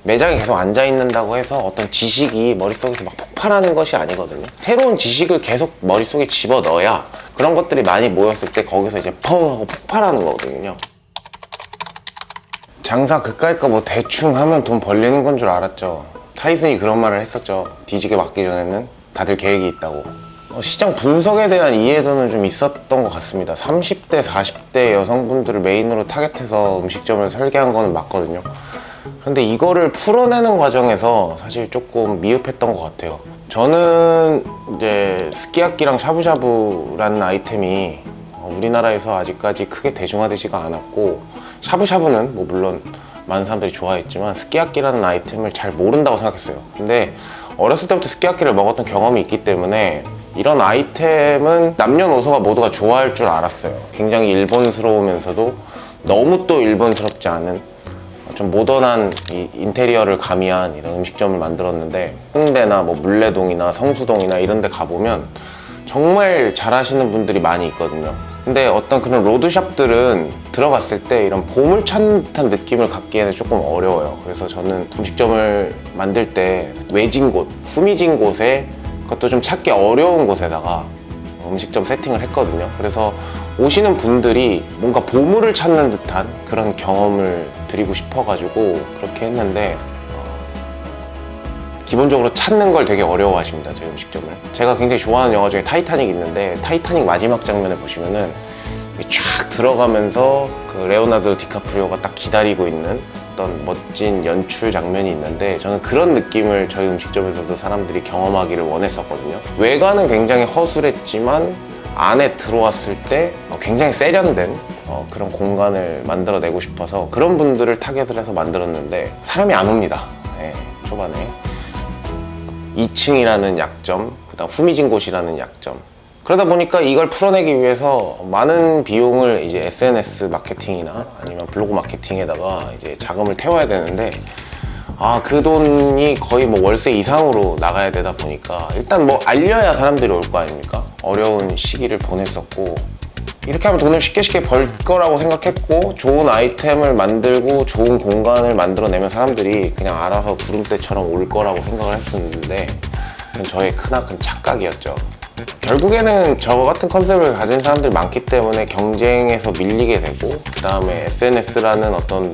매장에 계속 앉아 있는다고 해서 어떤 지식이 머릿속에서 막 폭발하는 것이 아니거든요. 새로운 지식을 계속 머릿속에 집어 넣어야 그런 것들이 많이 모였을 때 거기서 이제 펑 하고 폭발하는 거거든요. 장사 그까이까 뭐 대충 하면 돈 벌리는 건 줄 알았죠. 타이슨이 그런 말을 했었죠. 뒤지게 맞기 전에는 다들 계획이 있다고. 시장 분석에 대한 이해도는 좀 있었던 것 같습니다. 30대, 40대 여성분들을 메인으로 타겟해서 음식점을 설계한 거는 맞거든요. 근데 이거를 풀어내는 과정에서 사실 조금 미흡했던 것 같아요. 저는 이제 스키야키랑 샤브샤브라는 아이템이 우리나라에서 아직까지 크게 대중화되지가 않았고, 샤브샤브는 뭐 물론 많은 사람들이 좋아했지만 스키야키라는 아이템을 잘 모른다고 생각했어요. 근데 어렸을 때부터 스키야키를 먹었던 경험이 있기 때문에 이런 아이템은 남녀노소가 모두가 좋아할 줄 알았어요. 굉장히 일본스러우면서도 너무 또 일본스럽지 않은 좀 모던한 이 인테리어를 가미한 이런 음식점을 만들었는데, 홍대나 뭐 물레동이나 성수동이나 이런 데 가보면 정말 잘하시는 분들이 많이 있거든요. 근데 어떤 그런 로드샵들은 들어갔을 때 이런 보물 찾는 듯한 느낌을 갖기에는 조금 어려워요. 그래서 저는 음식점을 만들 때 외진 곳, 후미진 곳에, 그것도 좀 찾기 어려운 곳에다가 음식점 세팅을 했거든요. 그래서 오시는 분들이 뭔가 보물을 찾는 듯한 그런 경험을 드리고 싶어가지고 그렇게 했는데, 기본적으로 찾는 걸 되게 어려워하십니다, 저희 음식점을. 제가 굉장히 좋아하는 영화 중에 타이타닉이 있는데, 타이타닉 마지막 장면에 보시면은 쫙 들어가면서 그 레오나르도 디카프리오가 딱 기다리고 있는 어떤 멋진 연출 장면이 있는데, 저는 그런 느낌을 저희 음식점에서도 사람들이 경험하기를 원했었거든요. 외관은 굉장히 허술했지만 안에 들어왔을 때 굉장히 세련된 그런 공간을 만들어내고 싶어서 그런 분들을 타겟을 해서 만들었는데 사람이 안 옵니다. 네, 초반에 2층이라는 약점, 그다음 후미진 곳이라는 약점. 그러다 보니까 이걸 풀어내기 위해서 많은 비용을 이제 SNS 마케팅이나 아니면 블로그 마케팅에다가 이제 자금을 태워야 되는데, 그 돈이 거의 뭐 월세 이상으로 나가야 되다 보니까 일단 뭐 알려야 사람들이 올 거 아닙니까? 어려운 시기를 보냈었고, 이렇게 하면 돈을 쉽게 벌 거라고 생각했고, 좋은 아이템을 만들고 좋은 공간을 만들어내면 사람들이 그냥 알아서 구름대처럼 올 거라고 생각을 했었는데, 그건 저의 크나큰 착각이었죠. 결국에는 저 같은 컨셉을 가진 사람들이 많기 때문에 경쟁에서 밀리게 되고, 그 다음에 SNS라는 어떤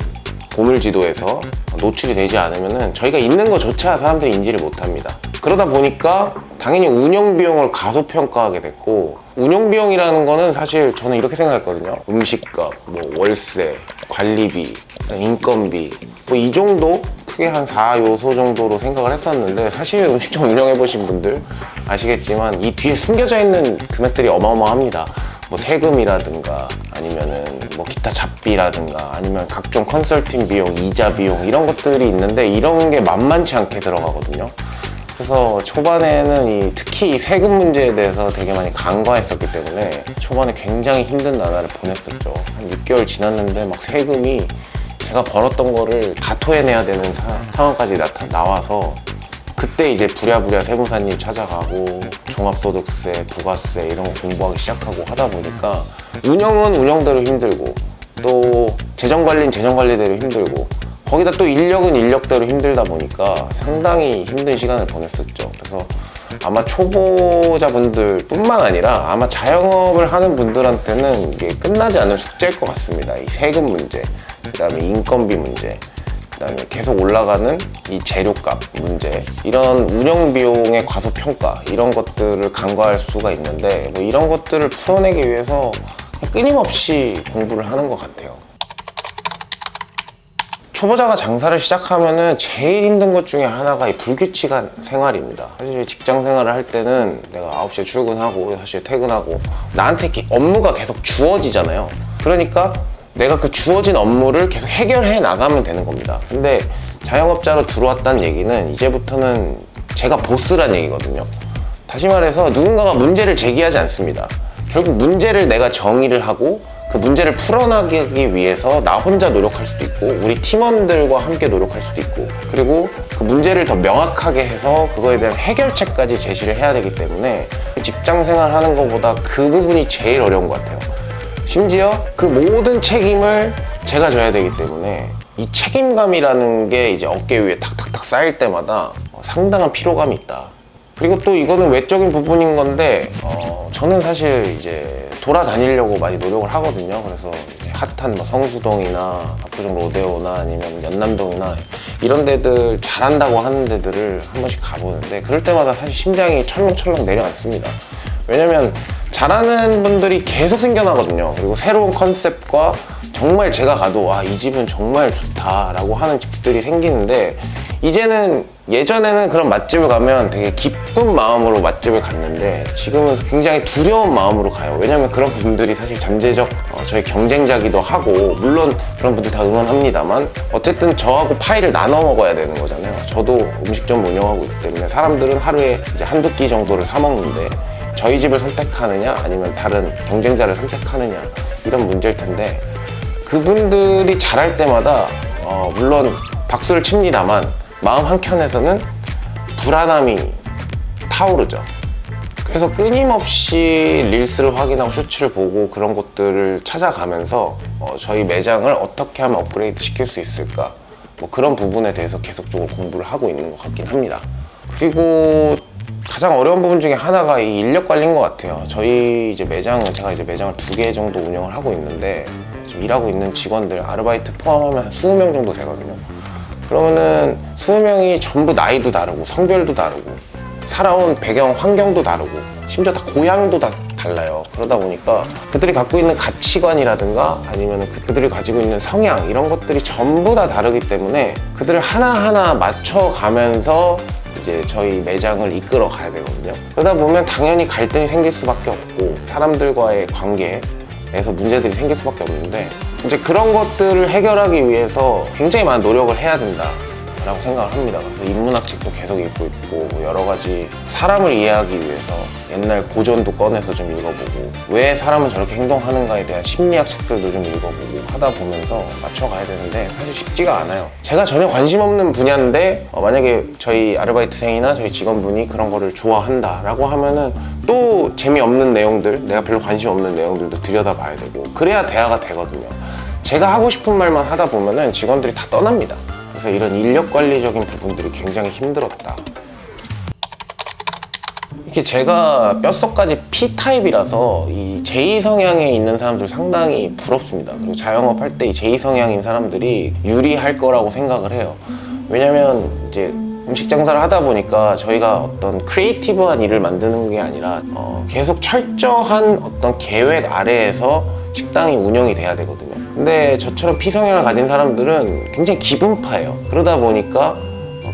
보물지도에서 노출이 되지 않으면 저희가 있는 것조차 사람들이 인지를 못합니다. 그러다 보니까 당연히 운영비용을 가소평가하게 됐고, 운영비용이라는 거는 사실 저는 이렇게 생각했거든요. 음식값, 뭐 월세, 관리비, 인건비, 뭐 이 정도? 크게 한 4요소 정도로 생각을 했었는데, 사실 음식점 운영해보신 분들 아시겠지만 이 뒤에 숨겨져 있는 금액들이 어마어마합니다. 뭐 세금이라든가 아니면은 뭐 기타 잡비라든가 아니면 각종 컨설팅 비용, 이자 비용, 이런 것들이 있는데 이런 게 만만치 않게 들어가거든요. 그래서 초반에는 특히 이 세금 문제에 대해서 되게 많이 간과했었기 때문에 초반에 굉장히 힘든 나날을 보냈었죠. 한 6개월 지났는데 막 세금이 제가 벌었던 거를 다 토해내야 되는 상황까지 나와서, 그때 이제 부랴부랴 세무사님 찾아가고 종합소득세, 부가세 이런 거 공부하기 시작하고 하다 보니까 운영은 운영대로 힘들고, 또 재정관리는 재정관리대로 힘들고, 거기다 또 인력은 인력대로 힘들다 보니까 상당히 힘든 시간을 보냈었죠. 그래서 아마 초보자분들 뿐만 아니라 아마 자영업을 하는 분들한테는 이게 끝나지 않는 숙제일 것 같습니다. 이 세금 문제, 그 다음에 인건비 문제, 그 다음에 계속 올라가는 이 재료값 문제, 이런 운영비용의 과소평가, 이런 것들을 간과할 수가 있는데, 뭐 이런 것들을 풀어내기 위해서 끊임없이 공부를 하는 것 같아요. 초보자가 장사를 시작하면은 제일 힘든 것 중에 하나가 이 불규칙한 생활입니다. 사실 직장 생활을 할 때는 내가 9시에 출근하고 6시에 퇴근하고 나한테 업무가 계속 주어지잖아요. 그러니까 내가 그 주어진 업무를 계속 해결해 나가면 되는 겁니다. 근데 자영업자로 들어왔다는 얘기는 이제부터는 제가 보스란 얘기거든요. 다시 말해서 누군가가 문제를 제기하지 않습니다. 결국 문제를 내가 정의를 하고 그 문제를 풀어나가기 위해서 나 혼자 노력할 수도 있고 우리 팀원들과 함께 노력할 수도 있고, 그리고 그 문제를 더 명확하게 해서 그거에 대한 해결책까지 제시를 해야 되기 때문에 직장 생활 하는 것보다 그 부분이 제일 어려운 것 같아요. 심지어 그 모든 책임을 제가 져야 되기 때문에 이 책임감이라는 게 이제 어깨 위에 탁탁탁 쌓일 때마다 상당한 피로감이 있다. 그리고 또 이거는 외적인 부분인 건데 저는 사실 이제 돌아다니려고 많이 노력을 하거든요. 그래서 이제 핫한 뭐 성수동이나 압구정 로데오나 아니면 연남동이나 이런 데들 잘한다고 하는 데들을 한 번씩 가보는데 그럴 때마다 사실 심장이 철렁철렁 내려앉습니다. 왜냐면 잘하는 분들이 계속 생겨나거든요. 그리고 새로운 컨셉과 정말 제가 가도 이 집은 정말 좋다라고 하는 집들이 생기는데 이제는 예전에는 그런 맛집을 가면 되게 기쁜 마음으로 맛집을 갔는데 지금은 굉장히 두려운 마음으로 가요. 왜냐면 그런 분들이 사실 잠재적 저희 경쟁자기도 하고 물론 그런 분들 다 응원합니다만 어쨌든 저하고 파이를 나눠 먹어야 되는 거잖아요. 저도 음식점 운영하고 있기 때문에 사람들은 하루에 이제 한두 끼 정도를 사 먹는데 저희 집을 선택하느냐 아니면 다른 경쟁자를 선택하느냐 이런 문제일 텐데 그분들이 잘할 때마다 물론 박수를 칩니다만 마음 한켠에서는 불안함이 타오르죠. 그래서 끊임없이 릴스를 확인하고 쇼츠를 보고 그런 것들을 찾아가면서 저희 매장을 어떻게 하면 업그레이드 시킬 수 있을까 뭐 그런 부분에 대해서 계속적으로 공부를 하고 있는 것 같긴 합니다. 그리고 가장 어려운 부분 중에 하나가 이 인력 관리인 것 같아요. 저희 이제 제가 이제 매장을 2개 정도 운영을 하고 있는데 지금 일하고 있는 직원들 아르바이트 포함하면 한 20명 정도 되거든요. 그러면은 20명이 전부 나이도 다르고 성별도 다르고 살아온 배경 환경도 다르고 심지어 다 고향도 다 달라요. 그러다 보니까 그들이 갖고 있는 가치관이라든가 아니면 그들이 가지고 있는 성향 이런 것들이 전부 다 다르기 때문에 그들을 하나하나 맞춰가면서 이제 저희 매장을 이끌어 가야 되거든요. 그러다 보면 당연히 갈등이 생길 수밖에 없고 사람들과의 관계에서 문제들이 생길 수밖에 없는데 이제 그런 것들을 해결하기 위해서 굉장히 많은 노력을 해야 된다 라고 생각을 합니다. 그래서 인문학책도 계속 읽고 있고 여러 가지 사람을 이해하기 위해서 옛날 고전도 꺼내서 좀 읽어보고 왜 사람은 저렇게 행동하는가에 대한 심리학 책들도 좀 읽어보고 하다 보면서 맞춰가야 되는데 사실 쉽지가 않아요. 제가 전혀 관심 없는 분야인데 만약에 저희 아르바이트생이나 저희 직원분이 그런 거를 좋아한다 라고 하면은 또 재미없는 내용들 내가 별로 관심 없는 내용들도 들여다봐야 되고 그래야 대화가 되거든요. 제가 하고 싶은 말만 하다 보면은 직원들이 다 떠납니다. 그래서 이런 인력 관리적인 부분들이 굉장히 힘들었다. 이게 제가 뼛속까지 P타입이라서 이 J 성향에 있는 사람들 상당히 부럽습니다. 그리고 자영업 할 때 이 J 성향인 사람들이 유리할 거라고 생각을 해요. 왜냐면 이제 음식 장사를 하다 보니까 저희가 어떤 크리에이티브한 일을 만드는 게 아니라 계속 철저한 어떤 계획 아래에서 식당이 운영이 돼야 되거든요. 근데 저처럼 P성향을 가진 사람들은 굉장히 기분파예요. 그러다 보니까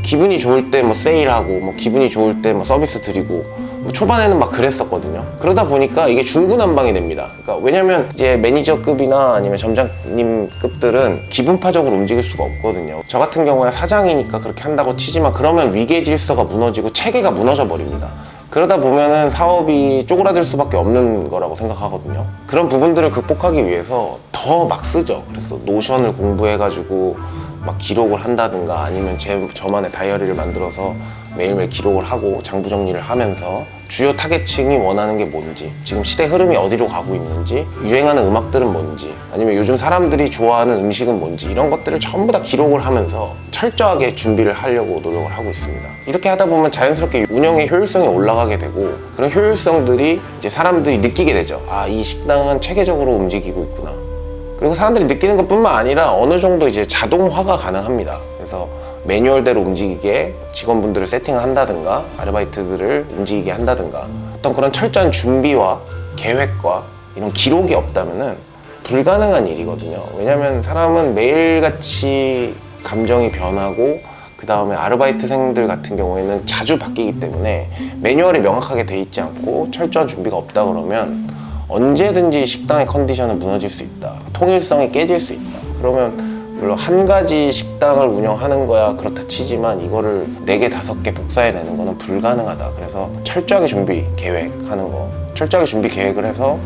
기분이 좋을 때 뭐 세일하고 뭐 기분이 좋을 때 뭐 서비스 드리고 뭐 초반에는 막 그랬었거든요. 그러다 보니까 이게 중구난방이 됩니다. 그러니까 왜냐면 이제 매니저급이나 아니면 점장님급들은 기분파적으로 움직일 수가 없거든요. 저 같은 경우에 사장이니까 그렇게 한다고 치지만 그러면 위계 질서가 무너지고 체계가 무너져 버립니다. 그러다 보면은 사업이 쪼그라들 수밖에 없는 거라고 생각하거든요. 그런 부분들을 극복하기 위해서 더 막 쓰죠. 그래서 노션을 공부해가지고 막 기록을 한다든가 아니면 저만의 다이어리를 만들어서 매일매일 기록을 하고 장부 정리를 하면서 주요 타겟층이 원하는 게 뭔지 지금 시대 흐름이 어디로 가고 있는지 유행하는 음악들은 뭔지 아니면 요즘 사람들이 좋아하는 음식은 뭔지 이런 것들을 전부 다 기록을 하면서 철저하게 준비를 하려고 노력을 하고 있습니다. 이렇게 하다 보면 자연스럽게 운영의 효율성이 올라가게 되고 그런 효율성들이 이제 사람들이 느끼게 되죠. 이 식당은 체계적으로 움직이고 있구나. 그리고 사람들이 느끼는 것뿐만 아니라 어느 정도 이제 자동화가 가능합니다. 그래서 매뉴얼대로 움직이게 직원분들을 세팅을 한다든가 아르바이트들을 움직이게 한다든가 어떤 그런 철저한 준비와 계획과 이런 기록이 없다면은 불가능한 일이거든요. 왜냐면 사람은 매일같이 감정이 변하고 그 다음에 아르바이트생들 같은 경우에는 자주 바뀌기 때문에 매뉴얼이 명확하게 돼 있지 않고 철저한 준비가 없다 그러면 언제든지 식당의 컨디션은 무너질 수 있다. 통일성이 깨질 수 있다. 그러면 물론 한 가지 식당을 운영하는 거야 그렇다 치지만 이거를 4개, 5개 복사해내는 거는 불가능하다. 그래서 철저하게 준비 계획하는 거 철저하게 준비 계획을 해서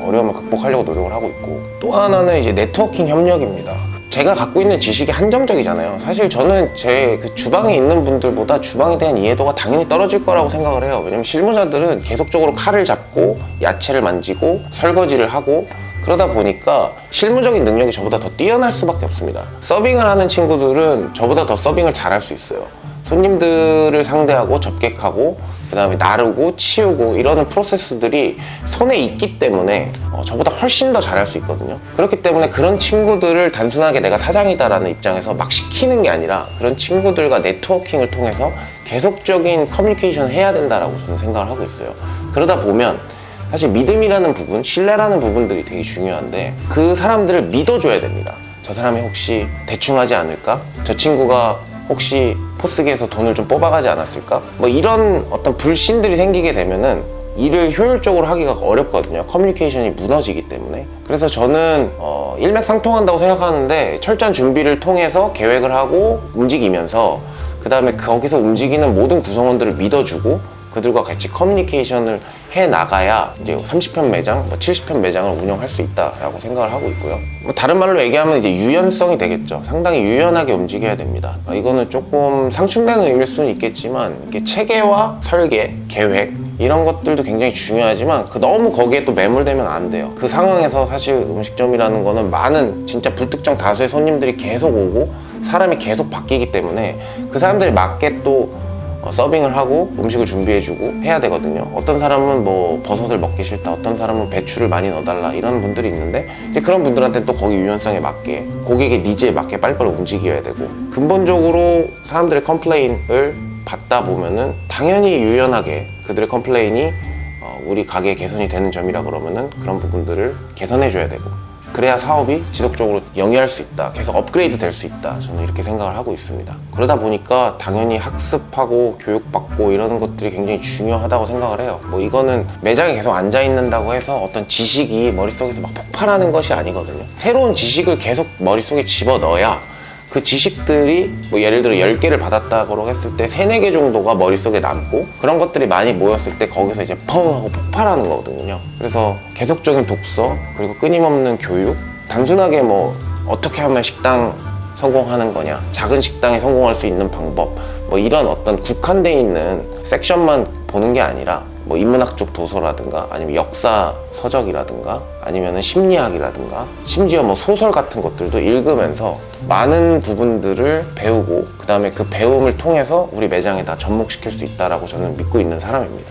어려움을 극복하려고 노력을 하고 있고 또 하나는 이제 네트워킹 협력입니다. 제가 갖고 있는 지식이 한정적이잖아요. 사실 저는 제 그 주방에 있는 분들보다 주방에 대한 이해도가 당연히 떨어질 거라고 생각을 해요. 왜냐면 실무자들은 계속적으로 칼을 잡고 야채를 만지고 설거지를 하고 그러다 보니까 실무적인 능력이 저보다 더 뛰어날 수밖에 없습니다. 서빙을 하는 친구들은 저보다 더 서빙을 잘할 수 있어요. 손님들을 상대하고 접객하고 그 다음에 나르고 치우고 이러는 프로세스들이 손에 있기 때문에 저보다 훨씬 더 잘할 수 있거든요. 그렇기 때문에 그런 친구들을 단순하게 내가 사장이다라는 입장에서 막 시키는 게 아니라 그런 친구들과 네트워킹을 통해서 계속적인 커뮤니케이션을 해야 된다라고 저는 생각을 하고 있어요. 그러다 보면 사실 믿음이라는 부분, 신뢰라는 부분들이 되게 중요한데 그 사람들을 믿어줘야 됩니다. 저 사람이 혹시 대충 하지 않을까? 저 친구가 혹시 포스기에서 돈을 좀 뽑아가지 않았을까? 뭐 이런 어떤 불신들이 생기게 되면은 일을 효율적으로 하기가 어렵거든요. 커뮤니케이션이 무너지기 때문에. 그래서 저는 일맥상통한다고 생각하는데 철저한 준비를 통해서 계획을 하고 움직이면서 그 다음에 거기서 움직이는 모든 구성원들을 믿어주고 그들과 같이 커뮤니케이션을 해 나가야 이제 30편 매장, 70편 매장을 운영할 수 있다라고 생각을 하고 있고요. 뭐 다른 말로 얘기하면 이제 유연성이 되겠죠. 상당히 유연하게 움직여야 됩니다. 이거는 조금 상충되는 의미일 수는 있겠지만 이게 체계와 설계, 계획 이런 것들도 굉장히 중요하지만 너무 거기에 또 매몰되면 안 돼요. 그 상황에서 사실 음식점이라는 거는 많은 진짜 불특정 다수의 손님들이 계속 오고 사람이 계속 바뀌기 때문에 그 사람들이 맞게 또 서빙을 하고 음식을 준비해주고 해야 되거든요. 어떤 사람은 뭐 버섯을 먹기 싫다, 어떤 사람은 배추를 많이 넣어달라 이런 분들이 있는데 이제 그런 분들한테 또 거기 유연성에 맞게 고객의 니즈에 맞게 빨리빨리 움직여야 되고 근본적으로 사람들의 컴플레인을 받다 보면은 당연히 유연하게 그들의 컴플레인이 우리 가게 개선이 되는 점이라 그러면은 그런 부분들을 개선해줘야 되고 그래야 사업이 지속적으로 영위할 수 있다, 계속 업그레이드 될 수 있다, 저는 이렇게 생각을 하고 있습니다. 그러다 보니까 당연히 학습하고 교육받고 이러는 것들이 굉장히 중요하다고 생각을 해요. 뭐 이거는 매장에 계속 앉아 있는다고 해서 어떤 지식이 머릿속에서 막 폭발하는 것이 아니거든요. 새로운 지식을 계속 머릿속에 집어넣어야 그 지식들이 뭐 예를 들어 10개를 받았다고 했을 때 3, 4개 정도가 머릿속에 남고 그런 것들이 많이 모였을 때 거기서 이제 펑 하고 폭발하는 거거든요. 그래서 계속적인 독서 그리고 끊임없는 교육, 단순하게 뭐 어떻게 하면 식당 성공하는 거냐, 작은 식당에 성공할 수 있는 방법, 뭐 이런 어떤 국한돼 있는 섹션만 보는 게 아니라 뭐 인문학 쪽 도서라든가 아니면 역사 서적이라든가 아니면은 심리학이라든가 심지어 뭐 소설 같은 것들도 읽으면서 많은 부분들을 배우고 그 다음에 그 배움을 통해서 우리 매장에다 접목시킬 수 있다라고 저는 믿고 있는 사람입니다.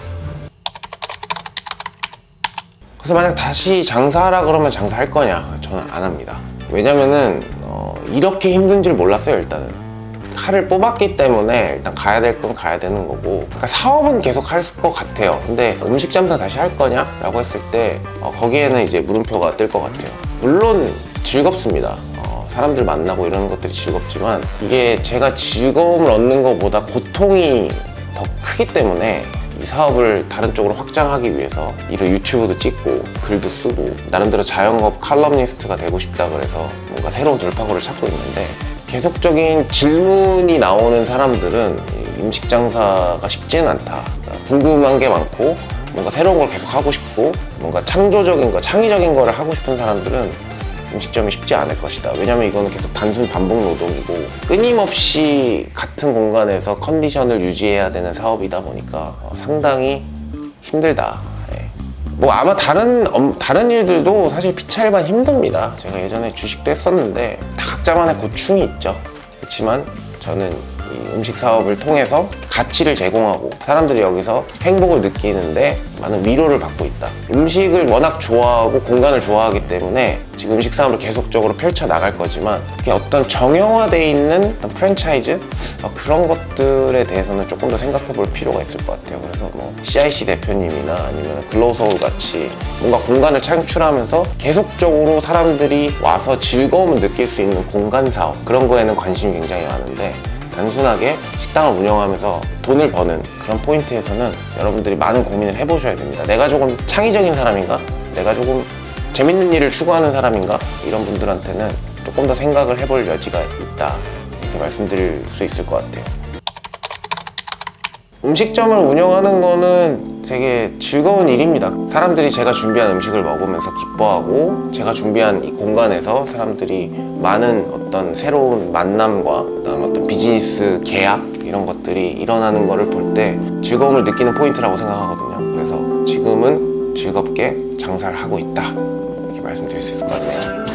그래서 만약 다시 장사하라 그러면 장사할 거냐? 저는 안 합니다. 왜냐면은 이렇게 힘든 줄 몰랐어요. 일단은 칼을 뽑았기 때문에 일단 가야 될 건 가야 되는 거고, 그러니까 사업은 계속 할 것 같아요. 근데 음식 장사 다시 할 거냐? 라고 했을 때 거기에는 이제 물음표가 뜰 것 같아요. 물론 즐겁습니다. 사람들 만나고 이러는 것들이 즐겁지만 이게 제가 즐거움을 얻는 것보다 고통이 더 크기 때문에 이 사업을 다른 쪽으로 확장하기 위해서 이런 유튜브도 찍고 글도 쓰고 나름대로 자영업 칼럼니스트가 되고 싶다 그래서 뭔가 새로운 돌파구를 찾고 있는데, 계속적인 질문이 나오는 사람들은 음식 장사가 쉽지는 않다. 궁금한 게 많고 뭔가 새로운 걸 계속 하고 싶고 뭔가 창조적인 거, 창의적인 거를 하고 싶은 사람들은 음식점이 쉽지 않을 것이다. 왜냐면 이거는 계속 단순 반복 노동이고 끊임없이 같은 공간에서 컨디션을 유지해야 되는 사업이다 보니까 상당히 힘들다. 뭐 아마 다른 일들도 사실 피차일반 힘듭니다. 제가 예전에 주식도 했었는데 다 각자만의 고충이 있죠. 그렇지만 저는 이 음식 사업을 통해서 가치를 제공하고 사람들이 여기서 행복을 느끼는데 많은 위로를 받고 있다. 음식을 워낙 좋아하고 공간을 좋아하기 때문에 지금 음식 사업을 계속적으로 펼쳐 나갈 거지만 그게 어떤 정형화되어 있는 어떤 프랜차이즈? 그런 것들에 대해서는 조금 더 생각해 볼 필요가 있을 것 같아요. 그래서 뭐 CIC 대표님이나 아니면 글로서울 같이 뭔가 공간을 창출하면서 계속적으로 사람들이 와서 즐거움을 느낄 수 있는 공간 사업, 그런 거에는 관심이 굉장히 많은데, 단순하게 식당을 운영하면서 돈을 버는 그런 포인트에서는 여러분들이 많은 고민을 해보셔야 됩니다. 내가 조금 창의적인 사람인가? 내가 조금 재밌는 일을 추구하는 사람인가? 이런 분들한테는 조금 더 생각을 해볼 여지가 있다, 이렇게 말씀드릴 수 있을 것 같아요. 음식점을 운영하는 거는 되게 즐거운 일입니다. 사람들이 제가 준비한 음식을 먹으면서 기뻐하고 제가 준비한 이 공간에서 사람들이 많은 어떤 새로운 만남과 그다음에 어떤 비즈니스 계약 이런 것들이 일어나는 거를 볼 때 즐거움을 느끼는 포인트라고 생각하거든요. 그래서 지금은 즐겁게 장사를 하고 있다, 이렇게 말씀드릴 수 있을 것 같네요.